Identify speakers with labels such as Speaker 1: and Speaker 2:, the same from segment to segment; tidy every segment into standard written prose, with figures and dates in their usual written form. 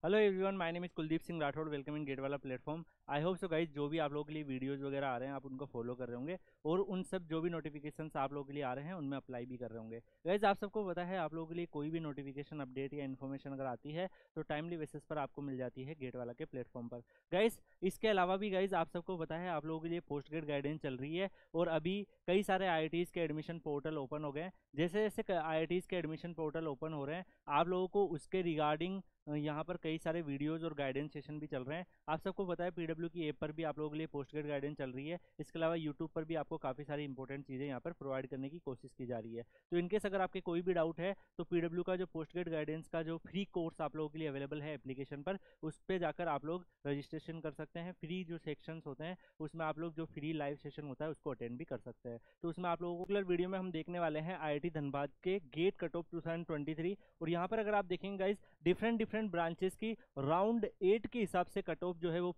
Speaker 1: Hello everyone, my name is Kuldeep Singh Rathore. Welcome in gate वाला platform. I hope so guys, जो भी आप लोगों के लिए वीडियोस वगैरह आ रहे हैं आप उनको फॉलो कर रहे होंगे और उन सब जो भी नोटिफिकेशंस आप लोगों के लिए आ रहे हैं उनमें अप्लाई भी कर रहे होंगे। गाइज, आप सबको पता है आप लोगों के लिए कोई भी नोटिफिकेशन अपडेट या इन्फॉर्मेशन अगर आती है तो टाइमली बेसिस पर आपको मिल जाती है गेट वाला के प्लेटफॉर्म पर। गाइज, इसके अलावा भी गाइज आप सबको पता है आप लोगों के लिए पोस्ट ग्रेड गाइडेंस चल रही है और अभी कई सारे आईआईटीज़ के एडमिशन पोर्टल ओपन हो गए हैं। जैसे जैसे आईआईटीज़ के एडमिशन पोर्टल ओपन हो रहे हैं आप लोगों को उसके रिगार्डिंग यहाँ पर कई सारे वीडियोस और गाइडेंस सेशन भी चल रहे हैं। आप सबको पता है पीडब्ल्यू की ऐप पर भी आप लोगों के लिए पोस्ट ग्रेड गाइडेंस चल रही है। इसके अलावा यूट्यूब पर भी आपको काफ़ी सारी इंपॉर्टेंट चीज़ें यहाँ पर प्रोवाइड करने की कोशिश की जा रही है। तो इनकेस अगर आपके कोई भी डाउट है तो पीडब्ल्यू का जो पोस्ट ग्रेड गाइडेंस का जो फ्री कोर्स आप लोगों के लिए अवेलेबल है एप्लीकेशन पर, उस पर जाकर आप लोग रजिस्ट्रेशन कर सकते हैं। फ्री जो सेक्शंस होते हैं उसमें आप लोग जो फ्री लाइव सेशन होता है उसको अटेंड भी कर सकते हैं। तो उसमें आप लोगों को वीडियो में हम देखने वाले हैं आईआईटी धनबाद के गेट कट ऑफ 2023। और यहाँ पर अगर आप देखेंगे गाइज, डिफरेंट डिफरेंट ब्रांचेस की राउंड 8 के हिसाब से कट ऑफ जो है वो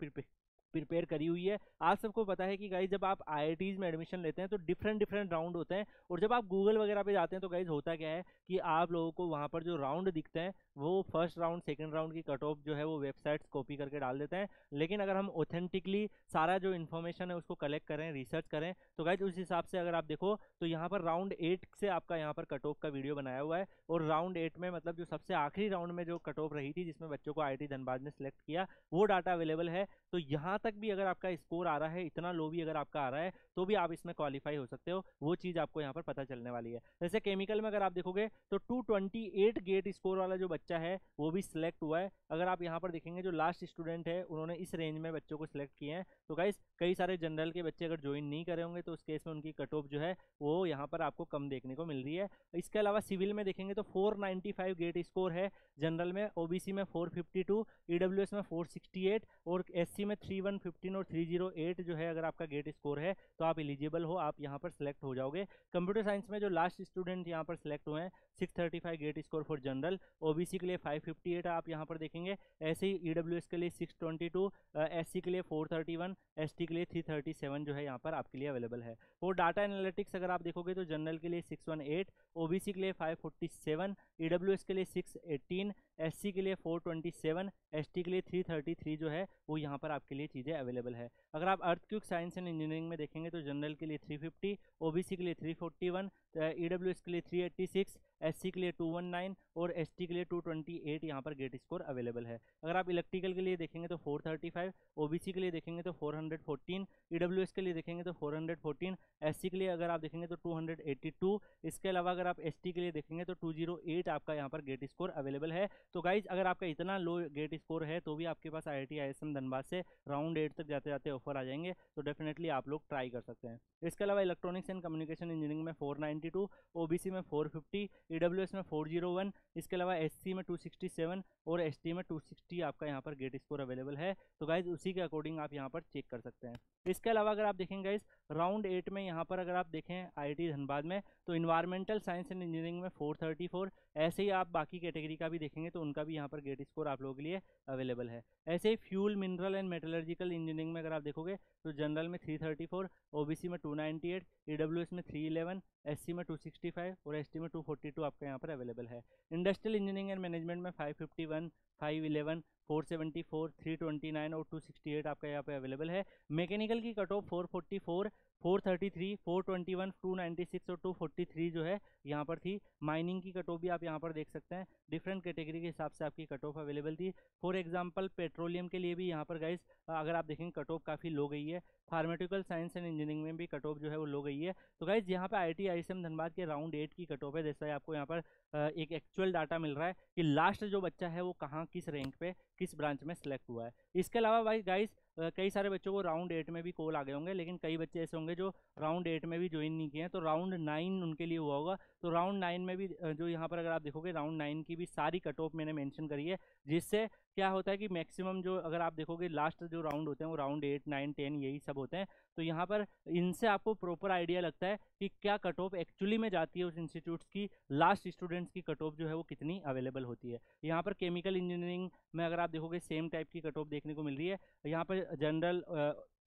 Speaker 1: प्रिपेयर करी हुई है। आप सबको पता है कि गाइज जब आप आईआईटीज में एडमिशन लेते हैं तो डिफरेंट डिफरेंट राउंड होते हैं और जब आप गूगल वगैरह पे जाते हैं तो गाइज होता क्या है कि आप लोगों को वहाँ पर जो राउंड दिखते हैं वो फर्स्ट राउंड सेकंड राउंड की कट ऑफ जो है वो वेबसाइट्स कॉपी करके डाल देते हैं। लेकिन अगर हम ऑथेंटिकली सारा जो इन्फॉर्मेशन है उसको कलेक्ट करें, रिसर्च करें, तो गाइज उस हिसाब से अगर आप देखो तो यहाँ पर राउंड 8 से आपका यहाँ पर कट ऑफ का वीडियो बनाया हुआ है। और राउंड 8 में मतलब जो सबसे आखिरी राउंड में जो कट ऑफ रही थी जिसमें बच्चों को आईआईटी धनबाद ने सिलेक्ट किया वो डाटा अवेलेबल है। तो यहाँ तक भी अगर आपका स्कोर आ रहा है, इतना लो भी अगर आपका आ रहा है तो भी आप इसमें क्वालिफाई हो सकते हो। वो चीज़ आपको यहाँ पर पता चलने वाली है। जैसे केमिकल में अगर आप देखोगे तो 228 गेट स्कोर वाला जो बच्चा है वो भी सिलेक्ट हुआ है। अगर आप यहाँ पर देखेंगे जो लास्ट स्टूडेंट है उन्होंने इस रेंज में बच्चों को सिलेक्ट किए हैं। तो गाइस, कई सारे जनरल के बच्चे अगर ज्वाइन नहीं करे होंगे तो उस केस में उनकी कट ऑफ जो है वो यहाँ पर आपको कम देखने को मिल रही है। इसके अलावा सिविल में देखेंगे तो 495 गेट स्कोर है जनरल में, ओबीसी में 452, ईडब्ल्यूएस में 468 और एससी में 3115 और 308 जो है अगर आपका गेट स्कोर है तो आप एलिजिबल हो, आप यहाँ पर सिलेक्ट हो जाओगे। कंप्यूटर साइंस में जो लास्ट स्टूडेंट यहाँ पर सिलेक्ट हुए हैं 635 GATE score for general, OBC के लिए 558 आप यहाँ पर देखेंगे, ऐसे ही ईडब्ल्यूएस के लिए 622, एससी के लिए 431, एसटी के लिए 337 जो है यहाँ पर आपके लिए अवेलेबल है। और डाटा एनालिटिक्स अगर आप देखोगे तो जनरल के लिए 618, ओबीसी के लिए 547, ईडब्ल्यूएस के लिए 618, एससी के लिए 427, एसटी के लिए 333 जो है वो यहाँ पर आपके लिए चीज़ें अवेलेबल है। अगर आप अर्थक्वेक साइंस एंड इंजीनियरिंग में देखेंगे तो जनरल के लिए 350, ओबीसी के लिए 341, ईडब्ल्यूएस के लिए 386, एससी के लिए 219 और एसटी के लिए 228 यहाँ पर गेट स्कोर अवेलेबल है। अगर आप इलेक्ट्रिकल के लिए देखेंगे तो 435, ओबीसी के लिए देखेंगे तो 414, ईडब्ल्यूएस के लिए देखेंगे तो 414, एससी के लिए अगर आप देखेंगे तो 282। इसके अलावा अगर आप एसटी के लिए देखेंगे तो 208 आपका यहाँ पर गेट स्कोर अवेलेबल है। तो गाइज, अगर आपका इतना लो गेट स्कोर है तो भी आपके पास आईआईटी आईएसएम धनबाद से राउंड 8 तक जाते जाते ऑफर आ जाएंगे, तो डेफिनेटली आप लोग ट्राई कर सकते हैं। इसके अलावा इलेक्ट्रॉनिक्स एंड कम्युनिकेशन इंजीनियरिंग में 492, ओबीसी में 450, ईडब्ल्यूएस में 401, इसके अलावा एससी में 267 और एसटी में 260 आपका यहाँ पर गेट स्कोर अवेलेबल है। तो गाइज उसी के अकॉर्डिंग आप यहाँ पर चेक कर सकते हैं। इसके अलावा अगर आप देखेंगे गाइज राउंड 8 में यहाँ पर अगर आप देखें आईआईटी धनबाद में तो इन्वायरमेंटल साइंस एंड इंजीनियरिंग में 434, ऐसे ही आप बाकी कैटेगरी का भी देखेंगे तो उनका भी यहाँ पर गेट स्कोर आप लोगों के लिए अवेलेबल है। ऐसे ही fuel mineral and metallurgical engineering में अगर आप देखोगे तो जनरल में 334, ओबीसी में 298, ईडब्ल्यूएस में 311, एससी में 265 और एसटी में 242 आपका यहाँ पर अवेलेबल है। इंडस्ट्रियल इंजीनियरिंग एंड मैनेजमेंट में 551, 511, 474, 329 और 268 आपका यहाँ पे अवेलेबल है। मैकेनिकल की कट ऑफ 444, 433, 421, 296 और 243 जो है यहाँ पर थी। माइनिंग की कट ऑफ भी आप यहाँ पर देख सकते हैं, डिफरेंट कैटेगरी के हिसाब से आपकी कट ऑफ अवेलेबल थी। फॉर एग्जांपल पेट्रोलियम के लिए भी यहाँ पर गाइस अगर आप देखेंगे कट ऑफ काफ़ी लो गई है। फार्मास्यूटिकल साइंस एंड इंजीनियरिंग में भी कट ऑफ जो है वो लो गई है। तो गाइस यहाँ पे आईआईटी आईएसएम धनबाद के राउंड 8 की कट ऑफ है, जैसा आपको यहाँ पर एक एक्चुअल डाटा मिल रहा है कि लास्ट जो बच्चा है वो कहाँ किस रैंक पे किस ब्रांच में सिलेक्ट हुआ है। इसके अलावा भाई गाइस कई सारे बच्चों को राउंड 8 में भी कॉल आ गए होंगे, लेकिन कई बच्चे ऐसे होंगे जो राउंड 8 में भी ज्वाइन नहीं किए हैं, तो राउंड 9 उनके लिए हुआ होगा। तो राउंड 9 में भी जो यहाँ पर अगर आप देखोगे राउंड 9 की भी सारी कट ऑफ मैंने मेंशन करी है, जिससे क्या होता है कि मैक्सिमम जो अगर आप देखोगे लास्ट जो राउंड होते हैं वो राउंड 8, 9, 10 यही सब होते हैं। तो यहाँ पर इनसे आपको प्रॉपर आइडिया लगता है कि क्या कट ऑफ एक्चुअली में जाती है उस इंस्टीट्यूट्स की, लास्ट स्टूडेंट्स की कट ऑफ जो है वो कितनी अवेलेबल होती है। यहाँ पर केमिकल इंजीनियरिंग में अगर आप देखोगे सेम टाइप की कट ऑफ देखने को मिल रही है। यहाँ पर जनरल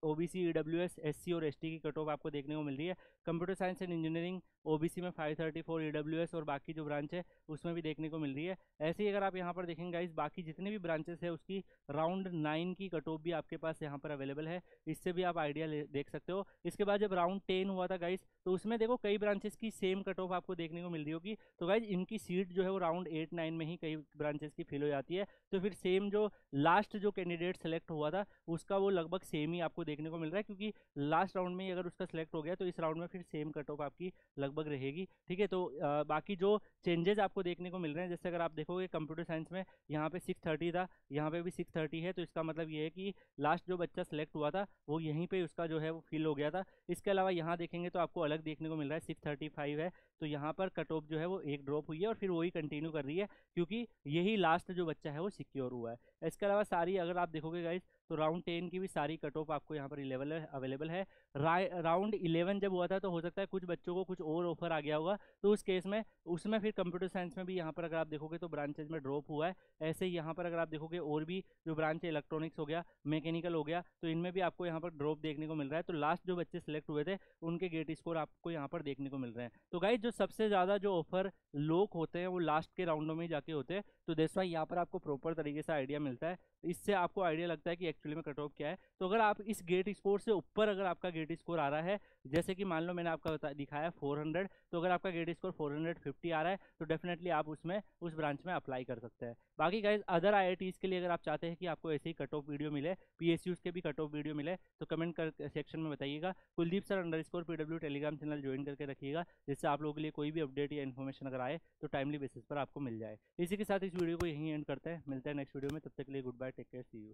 Speaker 1: ओबीसी, ईडब्ल्यूएस, एससी और एसटी की कट ऑफ आपको देखने को मिल रही है। Computer science and engineering OBC में 534, ईडब्ल्यूएस और बाकी जो ब्रांच है उसमें भी देखने को मिल रही है। ऐसे ही अगर आप यहाँ पर देखेंगे गाइस, बाकी जितने भी ब्रांचेस है उसकी राउंड 9 की कट ऑफ भी आपके पास यहाँ पर अवेलेबल है। इससे भी आप आइडिया देख सकते हो। इसके बाद जब राउंड 10 हुआ था गाइस, तो उसमें देखो कई ब्रांचेस की सेम कट ऑफ आपको देखने को मिल रही होगी। तो गाइस इनकी सीट जो है वो राउंड 8-9 में ही कई ब्रांचेस की फिल हो जाती है। तो फिर सेम जो लास्ट जो कैंडिडेट सेलेक्ट हुआ था उसका वो लगभग सेम ही आपको देखने को मिल रहा है, क्योंकि लास्ट राउंड में ही अगर उसका सेलेक्ट हो गया तो इस राउंड में फिर सेम कट ऑफ आपकी लगभग रहेगी। ठीक है, तो बाकी जो चेंजेस आपको देखने को मिल रहे हैं, जैसे अगर आप देखोगे कंप्यूटर साइंस में यहाँ पे 630 था, यहाँ पे भी 630 है। तो इसका मतलब ये है कि लास्ट जो बच्चा सेलेक्ट हुआ था वो यहीं पे उसका जो है वो फिल हो गया था। इसके अलावा यहाँ देखेंगे तो आपको अलग देखने को मिल रहा है, 635 है। तो यहाँ पर कट ऑफ जो है वो एक ड्रॉप हुई है और फिर वही कंटिन्यू कर रही है, क्योंकि यही लास्ट जो बच्चा है वो सिक्योर हुआ है। इसके अलावा सारी अगर आप देखोगे गाइज, तो राउंड 10 की भी सारी कट ऑफ आपको यहाँ पर अवेलेबल है। राउंड 11 जब हुआ था तो हो सकता है कुछ बच्चों को कुछ और ऑफर आ गया होगा, तो उस केस में उसमें फिर कंप्यूटर साइंस में भी यहाँ पर अगर आप देखोगे तो ब्रांचेज में ड्रॉप हुआ है। ऐसे ही यहाँ पर अगर आप देखोगे और भी जो ब्रांच है, इलेक्ट्रॉनिक्स हो गया, मैकेनिकल हो गया, तो इनमें भी आपको यहाँ पर ड्रॉप देखने को मिल रहा है। तो लास्ट जो बच्चे सेलेक्ट हुए थे उनके गेट स्कोर आपको यहाँ पर देखने को मिल रहे हैं। तो गाइज जो सबसे ज़्यादा जो ऑफर लोग होते हैं वो लास्ट के राउंडों में जाके होते हैं। तो दैट्स व्हाई यहाँ पर आपको प्रॉपर तरीके से आइडिया मिलता है। इससे आपको आइडिया लगता है कि एक्चुअली में कट ऑफ क्या है। तो अगर आप इस गेट स्कोर से ऊपर अगर आपका गेट स्कोर आ रहा है, जैसे कि मान लो मैंने आपका दिखाया 400, तो अगर आपका गेट स्कोर 450 आ रहा है तो डेफिनेटली आप उसमें उस ब्रांच में अप्लाई कर सकते हैं। बाकी गाइज अदर आईआईटीज के लिए अगर आप चाहते हैं कि आपको ऐसे ही कट ऑफ वीडियो मिले, पीएसयूज के भी कट ऑफ वीडियो मिले, तो कमेंट कर सेक्शन में बताइएगा। Kuldeep sir _PW Telegram channel join करके रखिएगा, जिससे आप लोगों के लिए कोई भी अपडेट या इन्फॉर्मेशन अगर आए तो टाइमली बेसिस पर आपको मिल जाए। इसी के साथ इस वीडियो को यहीं एंड करते हैं, मिलते हैं नेक्स्ट वीडियो में। तब तक के लिए goodbye, take care, see you.